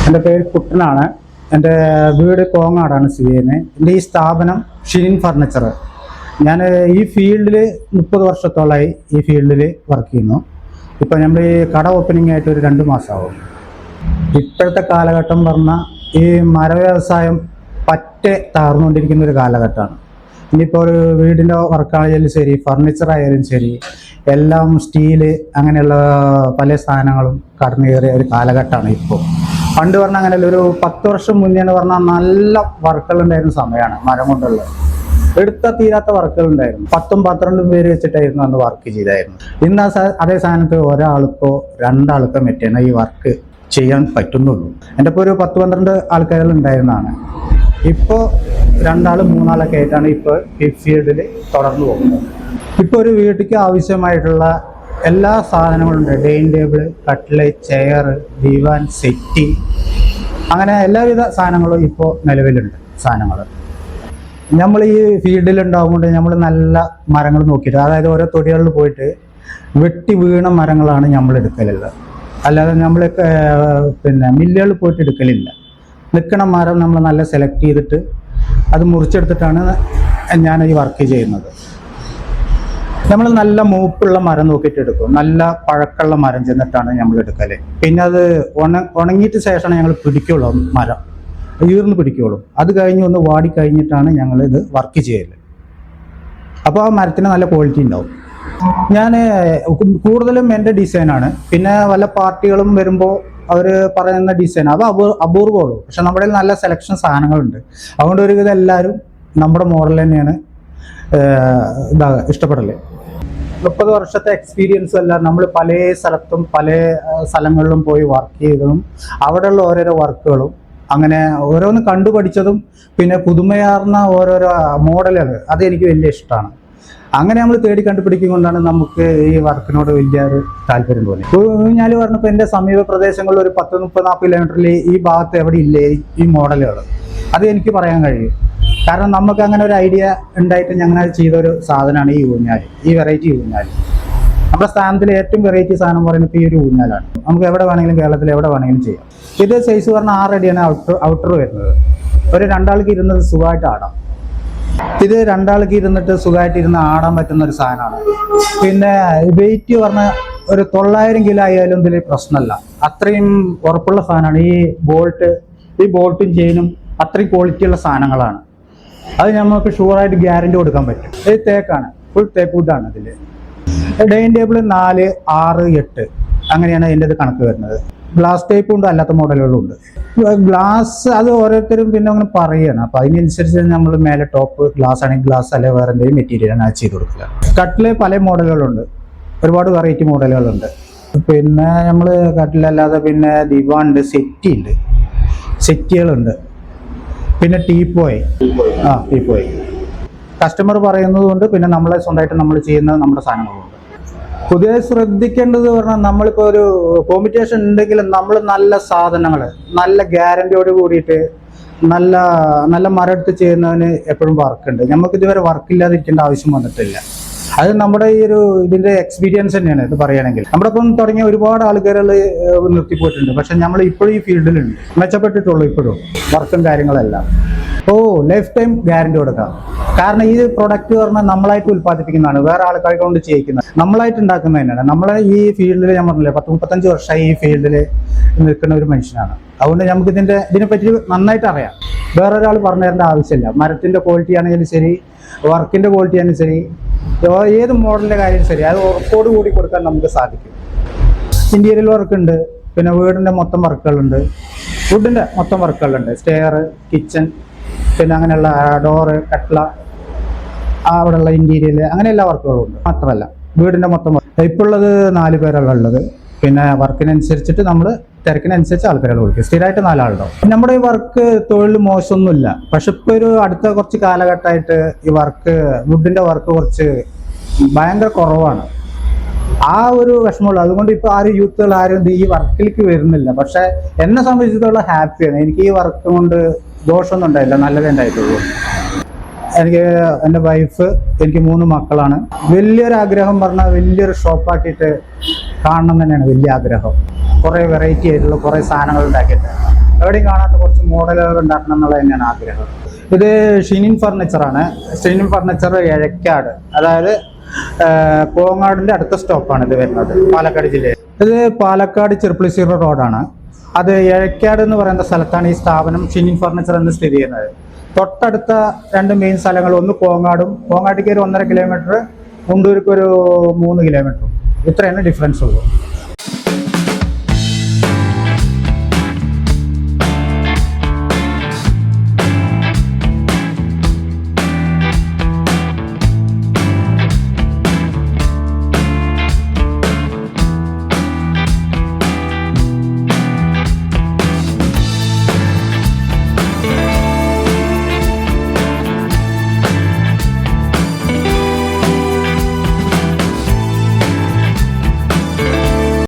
എൻ്റെ പേര് കുട്ടനാണ്. എൻ്റെ വീട് കോങ്ങാടാണ് സ്ഥിതി ചെയ്യുന്നത്. എൻ്റെ ഈ സ്ഥാപനം ഷിനിൻ ഫർണിച്ചർ. ഞാൻ ഈ ഫീൽഡിൽ 30 വർഷത്തോളമായി ഈ ഫീൽഡിൽ വർക്ക് ചെയ്യുന്നു. ഇപ്പം നമ്മൾ ഈ കട ഓപ്പണിംഗ് ആയിട്ട് ഒരു 2 മാസമാകും. ഇപ്പോഴത്തെ കാലഘട്ടം പറഞ്ഞാൽ ഈ മരവ്യവസായം പറ്റെ താർന്നുകൊണ്ടിരിക്കുന്ന ഒരു കാലഘട്ടമാണ്. ഇനിയിപ്പോൾ ഒരു വീടിൻ്റെ വർക്കായാലും ശരി, ഫർണിച്ചർ ആയാലും ശരി, എല്ലാം സ്റ്റീല് അങ്ങനെയുള്ള പല സാധനങ്ങളും കടന്നു കയറിയ ഒരു കാലഘട്ടമാണ് ഇപ്പോൾ. പണ്ട് പറഞ്ഞാൽ അങ്ങനെയല്ല, ഒരു 10 വർഷം മുന്നേ എന്ന് പറഞ്ഞാൽ നല്ല വർക്കുകൾ ഉണ്ടായിരുന്ന സമയമാണ്. മരം കൊണ്ടുള്ള എടുത്ത തീരാത്ത വർക്കുകൾ ഉണ്ടായിരുന്നു. 10-12 പേര് വെച്ചിട്ടായിരുന്നു അന്ന് വർക്ക് ചെയ്തായിരുന്നു. ഇന്ന് അതേ സ്ഥാനത്ത് ഒരാൾക്കോ 2 ആൾക്കോ മറ്റേനെ ഈ വർക്ക് ചെയ്യാൻ പറ്റുന്നുള്ളൂ. എൻ്റെ ഇപ്പോൾ ഒരു 10-12 ആൾക്കാരുകൾ ഉണ്ടായിരുന്നതാണ്. ഇപ്പോൾ 2 ആൾ 3 ആളൊക്കെ ആയിട്ടാണ് ഇപ്പോൾ ഈ ഫീൽഡിൽ തുടർന്നു പോകുന്നത്. ഇപ്പോൾ ഒരു വീട്ടിലേക്ക് ആവശ്യമായിട്ടുള്ള എല്ലാ സാധനങ്ങളും ഉണ്ട്. ഡൈനിങ് ടേബിൾ, കട്ടില്, ചെയർ, ദിവാൻ, സെറ്റി, അങ്ങനെ എല്ലാവിധ സാധനങ്ങളും ഇപ്പോൾ നിലവിലുണ്ട്. സാധനങ്ങൾ നമ്മൾ ഈ ഫീൽഡിൽ ഉണ്ടാകുമ്പോൾ നമ്മൾ നല്ല മരങ്ങൾ നോക്കിയിട്ട്, അതായത് ഓരോ തൊടികളിൽ പോയിട്ട് വെട്ടി വീണ മരങ്ങളാണ് നമ്മൾ എടുക്കലുള്ളത്. അല്ലാതെ നമ്മൾ മില്ലുകളിൽ പോയിട്ട് എടുക്കലില്ല. നിൽക്കണ മരം നമ്മൾ നല്ല സെലക്ട് ചെയ്തിട്ട് അത് മുറിച്ചെടുത്തിട്ടാണ് ഞാൻ ഈ വർക്ക് ചെയ്യുന്നത്. നമ്മൾ നല്ല മൂപ്പുള്ള മരം നോക്കിയിട്ട് എടുക്കും. നല്ല പഴക്കമുള്ള മരം ചെന്നിട്ടാണ് നമ്മൾ എടുക്കല്. പിന്നെ അത് ഉണങ്ങിയിട്ട് ശേഷമാണ് ഞങ്ങൾ പിടിക്കുള്ളൂ. മരം ഈർന്ന് പിടിക്കുള്ളൂ. അത് കഴിഞ്ഞ് ഒന്ന് വാടി കഴിഞ്ഞിട്ടാണ് ഞങ്ങൾ ഇത് വർക്ക് ചെയ്യല്. അപ്പോൾ ആ മരത്തിന് നല്ല ക്വാളിറ്റി ഉണ്ടാവും. ഞാൻ കൂടുതലും എൻ്റെ ഡിസൈനാണ്. പിന്നെ വല്ല പാർട്ടികളും വരുമ്പോൾ അവർ പറയുന്ന ഡിസൈൻ അത് അപൂർവമുള്ളൂ. പക്ഷെ നമ്മുടെ നല്ല സെലക്ഷൻ സാധനങ്ങളുണ്ട്. അതുകൊണ്ട് ഒരുവിധം എല്ലാവരും നമ്മുടെ മോഡൽ തന്നെയാണ് ഇഷ്ടപ്പെടല്. 30 വർഷത്തെ എക്സ്പീരിയൻസും അല്ല, നമ്മൾ പല സ്ഥലത്തും പല സ്ഥലങ്ങളിലും പോയി വർക്ക് ചെയ്തതും അവിടെയുള്ള ഓരോരോ വർക്കുകളും അങ്ങനെ ഓരോന്ന് കണ്ടുപഠിച്ചതും പിന്നെ പുതുമയാർന്ന ഓരോരോ മോഡലുകൾ അതെനിക്ക് വലിയ ഇഷ്ടമാണ്. അങ്ങനെ നമ്മൾ തേടി കണ്ടുപിടിക്കൊണ്ടാണ് നമുക്ക് ഈ വർക്കിനോട് വലിയൊരു താല്പര്യം തോന്നി. ഞാൻ പറഞ്ഞപ്പോൾ എൻ്റെ സമീപ പ്രദേശങ്ങളിൽ ഒരു 10-30-40 കിലോമീറ്ററിൽ ഈ ഭാഗത്ത് എവിടെ ഇല്ലേ ഈ മോഡലുകൾ, അത് എനിക്ക് പറയാൻ കഴിയും. കാരണം നമുക്ക് അങ്ങനെ ഒരു ഐഡിയ ഉണ്ടായിട്ട് ഞങ്ങൾ ചെയ്തൊരു സാധനമാണ് ഈ ഊഞ്ഞാൽ, ഈ വെറൈറ്റി ഊഞ്ഞാൽ. നമ്മുടെ സ്ഥാനത്തിൽ ഏറ്റവും വെറൈറ്റി സാധനം പറയുന്നത് ഈ ഒരു ഊഞ്ഞാലാണ്. നമുക്ക് എവിടെ വേണമെങ്കിലും, കേരളത്തിൽ എവിടെ വേണമെങ്കിലും ചെയ്യാം. ഇത് സൈസ് പറഞ്ഞാൽ 6 അടിയാണ് ഔട്ടർ വരുന്നത്. ഒരു 2 ആൾക്ക് ഇരുന്നത് സുഖമായിട്ട് ആടാം. ഇത് 2 ആൾക്ക് ഇരുന്നിട്ട് സുഖമായിട്ട് ഇരുന്ന് ആടാൻ പറ്റുന്ന ഒരു സാധനമാണ്. പിന്നെ വെയിറ്റ് പറഞ്ഞാൽ ഒരു 900 കിലോ ആയാലും ഇതിൽ പ്രശ്നമല്ല. അത്രയും ഉറപ്പുള്ള സാധനമാണ്. ഈ ബോൾട്ടും ചെയിനും അത്രയും ക്വാളിറ്റിയുള്ള സാധനങ്ങളാണ്. അത് നമുക്ക് ഷുവറായിട്ട് ഗ്യാരണ്ടി കൊടുക്കാൻ പറ്റും. ഇത് തേക്കാണ്, ഫുൾ തേക്ക് വുഡാണ് ഇതിൽ. ഡൈനിങ് ടേബിൾ 4, 6, 8 അങ്ങനെയാണ് ഇതിൻ്റെ ഇത് കണക്ക് വരുന്നത്. ഗ്ലാസ് ടൈപ്പും ഉണ്ട്, അല്ലാത്ത മോഡലുകളും ഉണ്ട്. ഗ്ലാസ് അത് ഓരോരുത്തരും പിന്നെ അങ്ങനെ പറയുകയാണ്. അപ്പോൾ അതിനനുസരിച്ച് നമ്മൾ മേലെ ടോപ്പ് ഗ്ലാസ് ആണെങ്കിൽ ഗ്ലാസ്, അല്ലെങ്കിൽ വേറെ എന്തെങ്കിലും മെറ്റീരിയലാണ് അത് ചെയ്ത് കൊടുക്കുക. കട്ടില് പല മോഡലുകളുണ്ട്, ഒരുപാട് വെറൈറ്റി മോഡലുകളുണ്ട്. പിന്നെ നമ്മൾ കട്ടിലല്ലാതെ പിന്നെ ദിവാൻ ഉണ്ട്, സെറ്റികളുണ്ട്, പിന്നെ ടീപ്പോയ് കസ്റ്റമർ പറയുന്നത് കൊണ്ട് പിന്നെ നമ്മളെ സ്വന്തമായിട്ട് നമ്മൾ ചെയ്യുന്ന നമ്മുടെ സാധനങ്ങളുണ്ട്. പുതിയ ശ്രദ്ധിക്കേണ്ടത് പറഞ്ഞാൽ നമ്മളിപ്പോൾ ഒരു കോമ്പറ്റീഷൻ ഉണ്ടെങ്കിലും നമ്മൾ നല്ല സാധനങ്ങൾ നല്ല ഗ്യാരണ്ടിയോട് കൂടിയിട്ട് നല്ല മരം എടുത്ത് ചെയ്യുന്നതിന് എപ്പോഴും വർക്കുണ്ട്. നമുക്ക് ഇതുവരെ വർക്കില്ലാതിരിക്കേണ്ട ആവശ്യം വന്നിട്ടില്ല. അത് നമ്മുടെ ഈ ഇതിന്റെ എക്സ്പീരിയൻസ് തന്നെയാണ്. ഇത് പറയുകയാണെങ്കിൽ നമ്മുടെ ഇപ്പം തുടങ്ങിയ ഒരുപാട് ആൾക്കാരുകൾ നിർത്തിപ്പോയിട്ടുണ്ട്. പക്ഷെ നമ്മൾ ഇപ്പോഴും ഈ ഫീൽഡിലുണ്ട്, മെച്ചപ്പെട്ടിട്ടുള്ളൂ ഇപ്പോഴും വർക്കും കാര്യങ്ങളെല്ലാം. ലൈഫ് ടൈം ഗ്യാരണ്ടി കൊടുക്കാം. കാരണം ഈ പ്രൊഡക്റ്റ് പറഞ്ഞാൽ നമ്മളായിട്ട് ഉൽപ്പാദിപ്പിക്കുന്നതാണ്, വേറെ ആൾക്കാരെ കൊണ്ട് ചെയ്യിക്കുന്നത്, നമ്മളായിട്ട് ഉണ്ടാക്കുന്നത് തന്നെയാണ്. നമ്മളെ ഈ ഫീൽഡിൽ ഞാൻ പറഞ്ഞില്ലേ 10-35 വർഷമായി ഈ ഫീൽഡിൽ നിൽക്കുന്ന ഒരു മനുഷ്യനാണ്. അതുകൊണ്ട് നമുക്ക് ഇതിനെപ്പറ്റി നന്നായിട്ട് അറിയാം. വേറൊരാൾ പറഞ്ഞു തരേണ്ട ആവശ്യമില്ല. മരത്തിന്റെ ക്വാളിറ്റി ആണെങ്കിലും ശരി, വർക്കിന്റെ ക്വാളിറ്റി ആണെങ്കിലും ശരി, ഏത് മോഡലിന്റെ കാര്യം ശരി, അത് ഉറപ്പോട് കൂടി കൊടുക്കാൻ നമുക്ക് സാധിക്കും. ഇന്റീരിയൽ വർക്ക് ഉണ്ട്, പിന്നെ വീടിന്റെ മൊത്തം വർക്കുകളുണ്ട്, വുഡിന്റെ മൊത്തം വർക്കുകളുണ്ട്, സ്റ്റെയർ, കിച്ചൺ, പിന്നെ അങ്ങനെയുള്ള ഡോറ്, കട്ട്ല, അവിടെയുള്ള ഇന്റീരിയൽ, അങ്ങനെ എല്ലാ വർക്കുകളും ഉണ്ട്. മാത്രമല്ല വീടിന്റെ മൊത്തം ഇപ്പോൾ ഉള്ളത് 4 പേരാണ് ഉള്ളത്. പിന്നെ വർക്കിനനുസരിച്ചിട്ട് നമ്മൾ തിരക്കിനനുസരിച്ച് ആൾക്കാരെ വിളിക്കും. സ്ഥിരമായിട്ട് 4 ആളുണ്ടാവും. നമ്മുടെ ഈ വർക്ക് തൊഴിൽ മോശമൊന്നുമില്ല. പക്ഷെ ഇപ്പോൾ ഒരു അടുത്ത കുറച്ച് കാലഘട്ടമായിട്ട് ഈ വുഡിന്റെ വർക്ക് കുറച്ച് ഭയങ്കര കുറവാണ്. ആ ഒരു വിഷമമുള്ളൂ. അതുകൊണ്ട് ഇപ്പോൾ യൂത്തുകൾ ആരും ഈ വർക്കിലേക്ക് വരുന്നില്ല. പക്ഷെ എന്നെ സംബന്ധിച്ചിടത്തോളം ഹാപ്പിയാണ്. എനിക്ക് ഈ വർക്ക് കൊണ്ട് ദോഷമൊന്നും ഉണ്ടായില്ല, നല്ലതേ ഉണ്ടായിട്ടുള്ളൂ. എനിക്ക് എൻ്റെ വൈഫ്, എനിക്ക് 3 മക്കളാണ്. വലിയൊരു ആഗ്രഹം പറഞ്ഞാൽ വലിയൊരു ഷോപ്പാക്കിയിട്ട് കാണണം തന്നെയാണ് വലിയ ആഗ്രഹം. കുറേ വെറൈറ്റി ആയിട്ടുള്ള കുറേ സാധനങ്ങൾ ഉണ്ടാക്കിയിട്ട് എവിടെയും കാണാത്ത കുറച്ച് മോഡലുകൾ ഉണ്ടാക്കണം എന്നുള്ളത് തന്നെയാണ് ആഗ്രഹം. ഇത് ഷിനിൻ ഫർണിച്ചറാണ്. ഷിനിൻ ഫർണിച്ചർ എഴക്കാട്, അതായത് കോങ്ങാടിൻ്റെ അടുത്ത സ്റ്റോപ്പാണ് ഇത് വരുന്നത്, പാലക്കാട് ജില്ലയിൽ. ഇത് പാലക്കാട് ചെർപ്പുളശ്ശേരി റോഡാണ്. അത് എഴക്കാട് എന്ന് പറയുന്ന സ്ഥലത്താണ് ഈ സ്ഥാപനം ഷിനിൻ ഫർണിച്ചർ എന്ന് സ്ഥിതി ചെയ്യുന്നത്. തൊട്ടടുത്ത രണ്ട് മെയിൻ സ്ഥലങ്ങൾ, ഒന്ന് കോങ്ങാടും, കോങ്ങാട്ടിക്ക് ഒരു 1.5 കിലോമീറ്റർ, മുണ്ടൂർക്ക് ഒരു 3 കിലോമീറ്ററും. ഇത്രയാണ് ഡിഫറൻസ് ഉള്ളൂ.